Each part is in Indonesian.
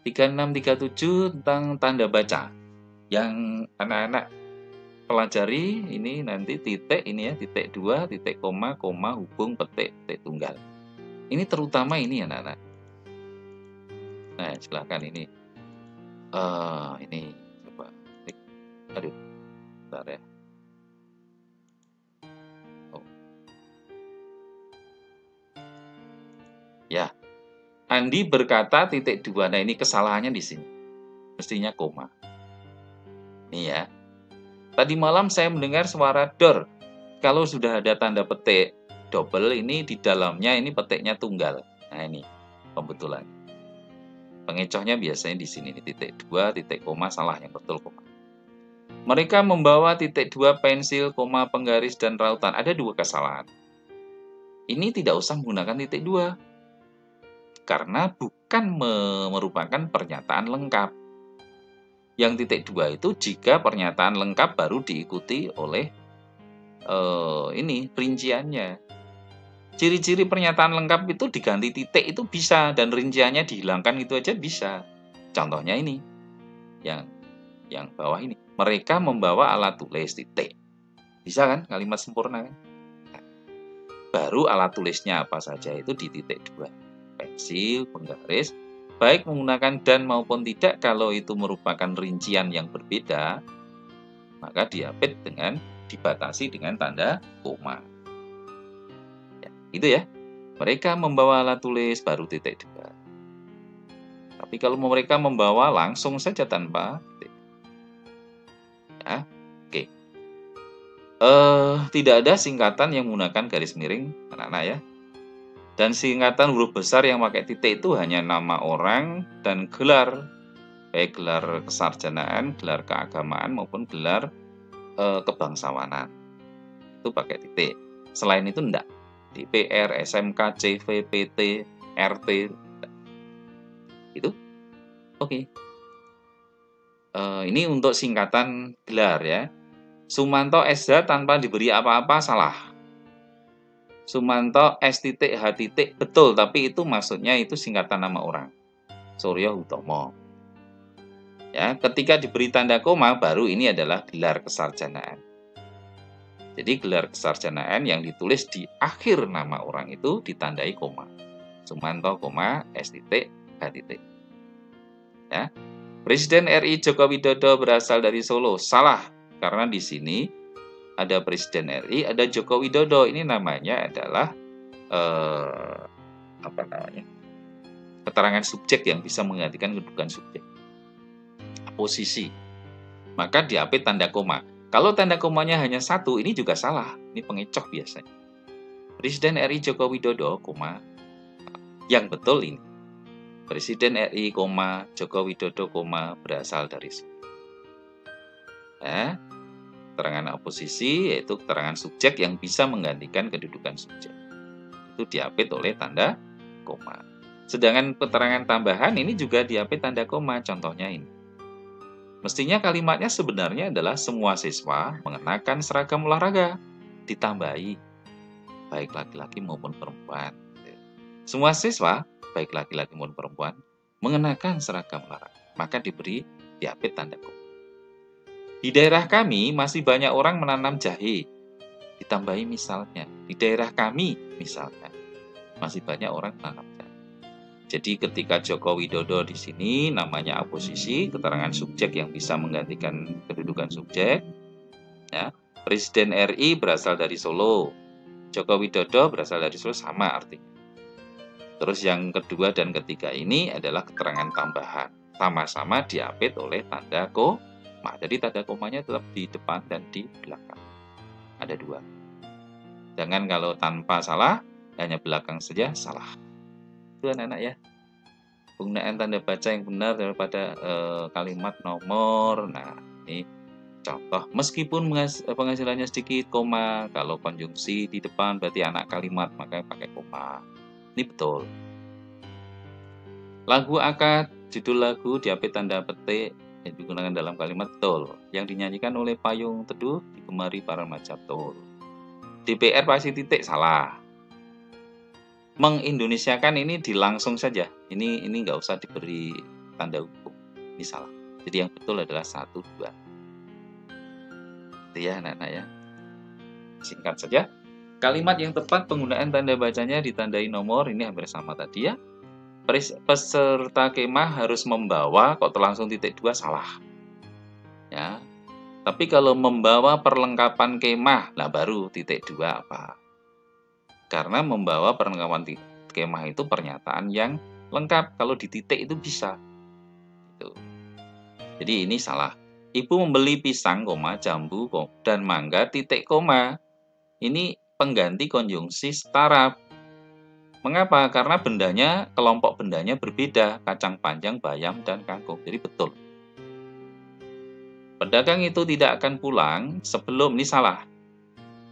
3637 tentang tanda baca. Yang anak-anak pelajari ini nanti titik ini ya, titik 2, titik koma, hubung, petik, titik tunggal. Ini terutama ini anak-anak. Nah, silahkan ini. Ini coba. Aduh, bentar ya. Ya, Andi berkata titik 2. Nah, ini kesalahannya di sini. Mestinya koma. Ini ya. Tadi malam saya mendengar suara dor. Kalau sudah ada tanda petik double, ini di dalamnya ini petiknya tunggal. Nah, ini pembetulan. Pengecohnya biasanya di sini, titik 2, titik koma, salah, yang betul koma. Mereka membawa titik 2, pensil, koma, penggaris, dan rautan. Ada 2 kesalahan. Ini tidak usah menggunakan titik 2. Karena bukan merupakan pernyataan lengkap. Yang titik 2 itu jika pernyataan lengkap baru diikuti oleh ini rinciannya. Ciri-ciri pernyataan lengkap itu diganti titik itu bisa, dan rinciannya dihilangkan itu aja bisa. Contohnya ini, yang bawah ini. Mereka membawa alat tulis titik. Bisa kan? Kalimat sempurna kan? Baru alat tulisnya apa saja itu di titik 2. Pensil, penggaris, baik menggunakan dan maupun tidak. Kalau itu merupakan rincian yang berbeda, maka dibatasi dengan tanda koma. Ya, itu ya. Mereka membawa alat tulis baru titik 2. Tapi kalau mereka membawa langsung saja tanpa titik. Ya, oke. Tidak ada singkatan yang menggunakan garis miring, anak-anak ya. Dan singkatan huruf besar yang pakai titik itu hanya nama orang dan gelar. Baik gelar kesarjanaan, gelar keagamaan, maupun gelar kebangsawanan. Itu pakai titik. Selain itu enggak. DPR, SMK, CV, PT, RT. Itu. Oke. Ini untuk singkatan gelar ya. Sumanto SH tanpa diberi apa-apa salah. Sumanto S titik H titik betul, tapi itu maksudnya itu singkatan nama orang. Suryo Hutomo. Ya, ketika diberi tanda koma baru ini adalah gelar kesarjanaan. Jadi gelar kesarjanaan yang ditulis di akhir nama orang itu ditandai koma. Sumanto, S titik H titik. Ya. Presiden RI Joko Widodo berasal dari Solo. Salah, karena di sini ada Presiden RI, ada Joko Widodo. Ini namanya adalah keterangan subjek yang bisa menggantikan kedudukan subjek. Posisi. Maka diapit tanda koma. Kalau tanda komanya hanya 1, ini juga salah. Ini pengecoh biasanya. Presiden RI Joko Widodo, yang betul ini. Presiden RI, Joko Widodo, berasal dari Solo. Ya. Keterangan oposisi yaitu keterangan subjek yang bisa menggantikan kedudukan subjek. Itu diapit oleh tanda koma. Sedangkan keterangan tambahan ini juga diapit tanda koma. Contohnya ini. Mestinya kalimatnya sebenarnya adalah semua siswa mengenakan seragam olahraga. Ditambahi baik laki-laki maupun perempuan. Semua siswa baik laki-laki maupun perempuan mengenakan seragam olahraga. Maka diapit tanda koma. Di daerah kami masih banyak orang menanam jahe. Ditambahi misalnya. Di daerah kami misalnya masih banyak orang menanam jahe. Jadi ketika Joko Widodo di sini namanya oposisi, keterangan subjek yang bisa menggantikan kedudukan subjek. Ya. Presiden RI berasal dari Solo. Joko Widodo berasal dari Solo, sama artinya. Terus yang kedua dan ketiga ini adalah keterangan tambahan. Sama-sama diapit oleh tanda koma. Jadi tanda komanya tetap di depan dan di belakang. Ada 2. Jangan kalau tanpa salah, hanya belakang saja salah. Itu anak-anak ya. Penggunaan tanda baca yang benar daripada kalimat nomor. Nah, ini contoh. Meskipun penghasilannya sedikit, koma. Kalau konjungsi di depan berarti anak kalimat, maka pakai koma. Ini betul. Lagu akad, judul lagu diapit tanda petik yang digunakan dalam kalimat betul. Yang dinyanyikan oleh Payung Teduh digemari para remaja betul. DPR pasti titik salah. Mengindonesiakan ini dilangsung saja. Ini nggak usah diberi tanda hukum. Ini salah. Jadi yang betul adalah 1, 2. Itu ya anak-anak ya. Singkat saja. Kalimat yang tepat penggunaan tanda bacanya ditandai nomor, ini hampir sama tadi ya. Peserta kemah harus membawa, kok langsung titik 2 salah. Ya. Tapi kalau membawa perlengkapan kemah, nah baru titik 2 apa? Karena membawa perlengkapan kemah itu pernyataan yang lengkap. Kalau di titik itu bisa. Gitu. Jadi ini salah. Ibu membeli pisang, jambu, dan mangga, titik koma. Ini pengganti konjungsi setara. Mengapa? Karena bendanya, kelompok bendanya berbeda. Kacang panjang, bayam, dan kangkung. Jadi betul. Pedagang itu tidak akan pulang sebelum, ini salah.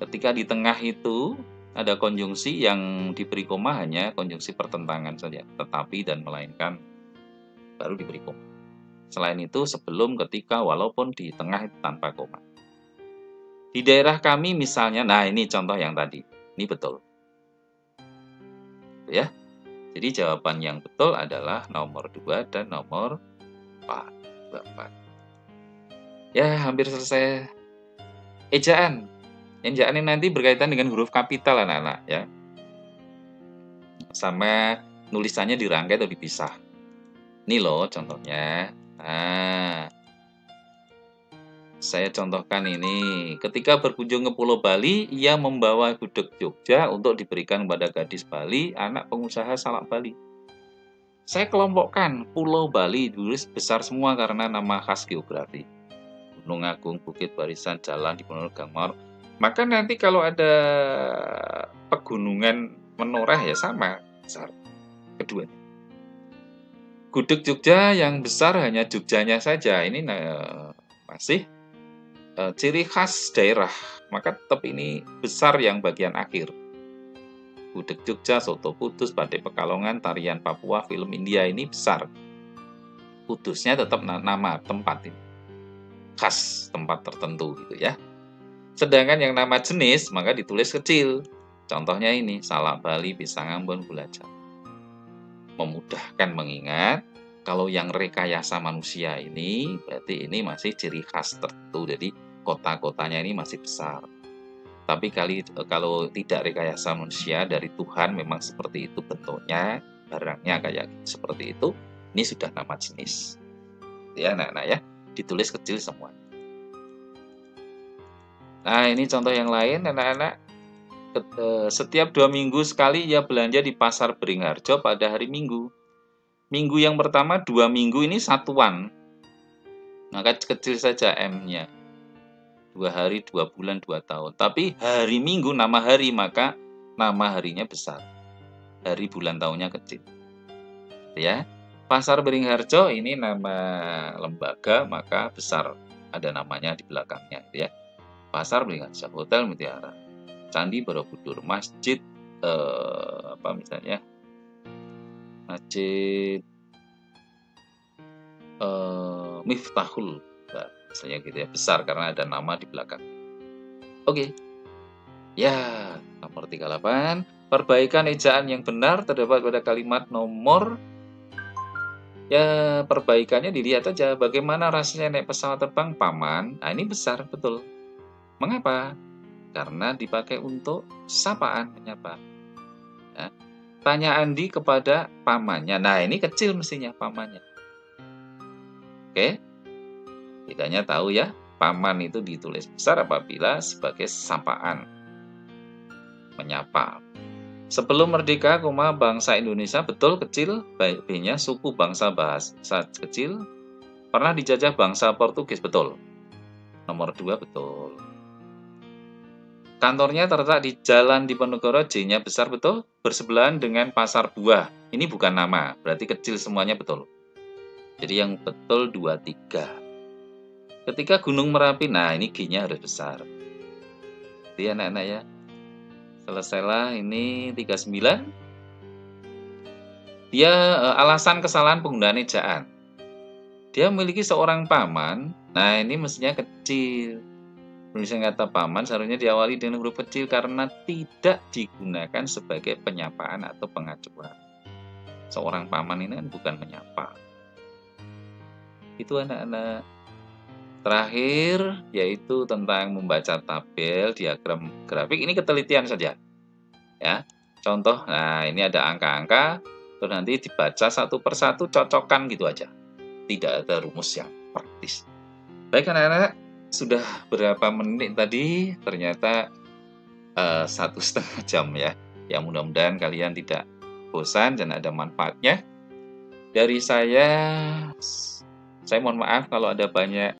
Ketika di tengah itu ada konjungsi yang diberi koma hanya konjungsi pertentangan saja. Tetapi dan melainkan baru diberi koma. Selain itu sebelum, ketika, walaupun, di tengah itu tanpa koma. Di daerah kami misalnya, nah ini contoh yang tadi. Ini betul. Ya. Jadi jawaban yang betul adalah nomor 2 dan nomor 4. 4. Ya, hampir selesai. Ejaan. Ejaan ini nanti berkaitan dengan huruf kapital anak-anak ya. Sama nulisannya dirangkai atau dipisah. Ini loh contohnya. Nah, saya contohkan ini. Ketika berkunjung ke Pulau Bali, ia membawa gudeg Jogja untuk diberikan kepada gadis Bali, anak pengusaha salak Bali. Saya kelompokkan Pulau Bali ditulis besar semua karena nama khas geografi. Gunung Agung, Bukit Barisan, Jalan di Pegunungan Gangmor. Maka nanti kalau ada pegunungan menoreh ya sama besar. Kedua. Gudeg Jogja yang besar hanya Jogjanya saja. Ini masih ciri khas daerah. Maka tetap ini besar yang bagian akhir. Gudeg Jogja, Soto Kudus, Badai Pekalongan, Tarian Papua, film India ini besar. Kudusnya tetap nama tempat ini. Khas tempat tertentu gitu ya. Sedangkan yang nama jenis maka ditulis kecil. Contohnya ini, Salak Bali, Pisang Ambon, Gula Jawa. Memudahkan mengingat, kalau yang rekayasa manusia ini, berarti ini masih ciri khas tertentu. Jadi kota-kotanya ini masih besar. Tapi kalau tidak rekayasa manusia dari Tuhan memang seperti itu bentuknya, barangnya kayak seperti itu, ini sudah nama jenis. Ya anak-anak ya, ditulis kecil semua. Nah ini contoh yang lain anak-anak. Setiap 2 minggu sekali ia belanja di pasar Beringharjo pada hari Minggu. Minggu yang pertama 2 minggu ini satuan. Maka kecil saja M-nya. 2 hari, 2 bulan, 2 tahun. Tapi hari Minggu nama hari, maka nama harinya besar. Hari bulan tahunnya kecil. Ya. Pasar Beringharjo ini nama lembaga, maka besar. Ada namanya di belakangnya ya. Pasar Beringharjo, Hotel Mutiara, Candi Borobudur, Masjid misalnya Masjid Miftahul, misalnya gitu ya, besar karena ada nama di belakang. Oke. Ya, nomor 38, perbaikan ejaan yang benar terdapat pada kalimat nomor. Ya, perbaikannya dilihat aja bagaimana rasanya naik pesawat terbang paman. Nah, ini besar betul. Mengapa? Karena dipakai untuk sapaan, menyapa. Ya. Tanya Andi kepada pamannya. Nah, ini kecil mestinya pamannya. Oke. Tidaknya tahu ya, paman itu ditulis besar apabila sebagai sapaan. Menyapa. Sebelum merdeka, bangsa Indonesia betul kecil, B-nya suku bangsa bahasa kecil. Pernah dijajah bangsa Portugis, betul. Nomor 2 betul. Kantornya terletak di Jalan Diponegoro, J-nya besar, betul. Bersebelahan dengan Pasar Buah. Ini bukan nama, berarti kecil semuanya betul. Jadi yang betul 2, 3. Ketika Gunung Merapi, nah ini G-nya harus besar. Jadi anak-anak ya. Selesailah ini 39. Dia alasan kesalahan penggunaan ejaan. Dia memiliki seorang paman. Nah ini mestinya kecil. Penulisan kata paman seharusnya diawali dengan huruf kecil karena tidak digunakan sebagai penyapaan atau pengacuan. Seorang paman ini kan bukan menyapa. Itu anak-anak. Terakhir, yaitu tentang membaca tabel, diagram grafik. Ini ketelitian saja, ya. Contoh, nah ini ada angka-angka, terus nanti dibaca satu persatu, cocokkan gitu aja. Tidak ada rumus yang praktis. Baik anak-anak, sudah berapa menit tadi? Ternyata 1,5 jam ya. Ya mudah-mudahan kalian tidak bosan dan ada manfaatnya. Dari saya mohon maaf kalau ada banyak